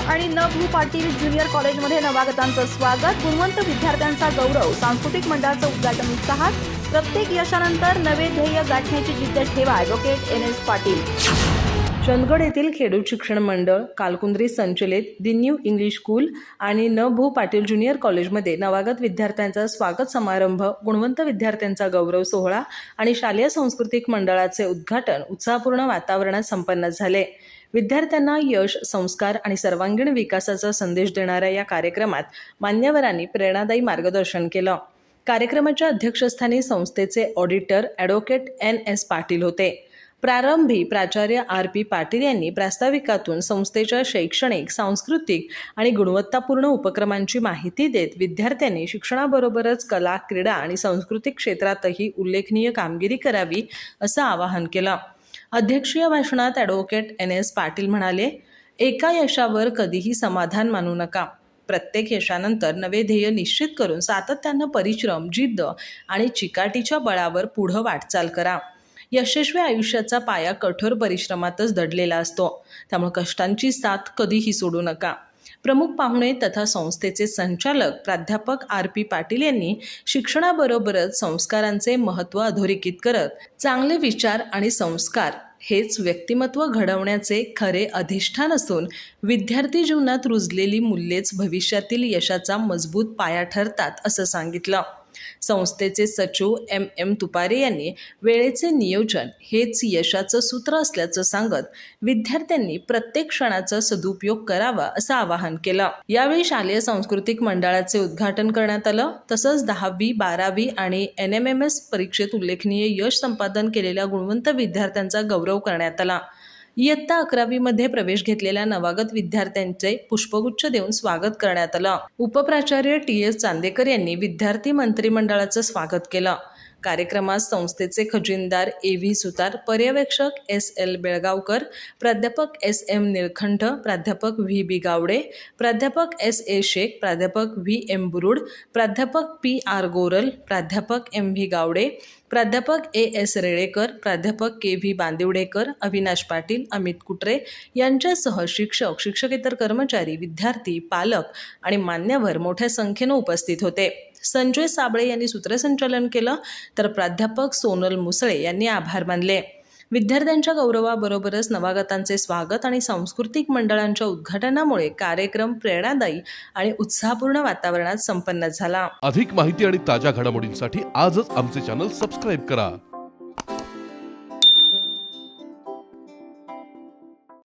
आणि न भू पाटील ज्युनियर कॉलेजमध्ये नवागतांचं स्वागत, गुणवंत विद्यार्थ्यांचा गौरव, सांस्कृतिक मंडळाचं उद्घाटन उत्साहात. प्रत्येक यशानंतर नवे ध्येय गाठण्याची जिद्द ठेवा, ॲडव्होकेट NS पाटील. चंदगड येथील खेडूत शिक्षण मंडळ, कालकुंद्री संचलित दी न्यू इंग्लिश स्कूल आणि न भू पाटील ज्युनियर कॉलेजमध्ये नवागत विद्यार्थ्यांचा स्वागत समारंभ, गुणवंत विद्यार्थ्यांचा गौरव सोहळा आणि शालेय सांस्कृतिक मंडळाचे उद्घाटन उत्साहपूर्ण वातावरणात संपन्न झाले. विद्यार्थ्यांना यश, संस्कार आणि सर्वांगीण विकासाचा संदेश देणाऱ्या या कार्यक्रमात मान्यवरांनी प्रेरणादायी मार्गदर्शन केलं. कार्यक्रमाच्या अध्यक्षस्थानी संस्थेचे ऑडिटर ॲडव्होकेट NS पाटील होते. प्रारंभी प्राचार्य RP पाटील यांनी प्रास्ताविकातून संस्थेच्या शैक्षणिक, सांस्कृतिक आणि गुणवत्तापूर्ण उपक्रमांची माहिती देत विद्यार्थ्यांनी शिक्षणाबरोबरच कला, क्रीडा आणि सांस्कृतिक क्षेत्रातही उल्लेखनीय कामगिरी करावी असं आवाहन केलं. अध्यक्षीय भाषणात ॲडव्होकेट NS पाटील म्हणाले, एका यशावर कधीही समाधान मानू नका. प्रत्येक यशानंतर नवे ध्येय निश्चित करून सातत्यानं परिश्रम, जिद्द आणि चिकाटीच्या बळावर पुढं वाटचाल करा. यशस्वी आयुष्याचा पाया कठोर परिश्रमातच दडलेला असतो, त्यामुळे कष्टांची साथ कधीही सोडू नका. प्रमुख पाहुणे तथा संस्थेचे संचालक प्राध्यापक RP पाटील यांनी शिक्षणाबरोबरच संस्कारांचे महत्त्व अधोरेखित करत, चांगले विचार आणि संस्कार हेच व्यक्तिमत्व घडवण्याचे खरे अधिष्ठान असून विद्यार्थी जीवनात रुजलेली मूल्येच भविष्यातील यशाचा मजबूत पाया ठरतात असं सांगितलं. संस्थेचे सचिव MM तुपारे यांनी वेळेचे नियोजन हेच यशाचं सूत्र असल्याचं सांगत विद्यार्थ्यांनी प्रत्येक क्षणाचा सदुपयोग करावा असं आवाहन केलं. यावेळी शालेय सांस्कृतिक मंडळाचे उद्घाटन करण्यात आलं. तसंच 10वी, 12वी आणि NMMS परीक्षेत उल्लेखनीय यश संपादन केलेल्या गुणवंत विद्यार्थ्यांचा गौरव करण्यात आला. इयत्ता 11वी मध्ये प्रवेश घेतलेल्या नवागत विद्यार्थ्यांचे पुष्पगुच्छ देऊन स्वागत करण्यात आलं. उपप्राचार्य TS चांदेकर यांनी विद्यार्थी मंत्रिमंडळाचं स्वागत केलं. कार्यक्रमात संस्थेचे खजिनदार AV सुतार, पर्यवेक्षक SL बेळगावकर, प्राध्यापक SM निळखंठ, प्राध्यापक VB गावडे, प्राध्यापक SA शेख, प्राध्यापक VM बुरुड, प्राध्यापक PR गोरल, प्राध्यापक MV गावडे, प्राध्यापक AS रेळेकर, प्राध्यापक KV बांदिवडेकर, अविनाश पाटील, अमित कुटरे यांच्यासह शिक्षक, शिक्षकेतर कर्मचारी, विद्यार्थी, पालक आणि मान्यवर मोठ्या संख्येनं उपस्थित होते. संजय साबळे यांनी सूत्रसंचालन केलं, तर प्राध्यापक सोनल मुसळे यांनी आभार मानले. विद्यार्थ्यांच्या गौरवाबरोबरच नवागतांचे स्वागत आणि सांस्कृतिक मंडळांच्या उद्घाटनामुळे कार्यक्रम प्रेरणादायी आणि उत्साहपूर्ण वातावरणात संपन्न झाला. अधिक माहिती आणि ताज्या घडामोडींसाठी आजच आमचे चॅनल सबस्क्राईब करा.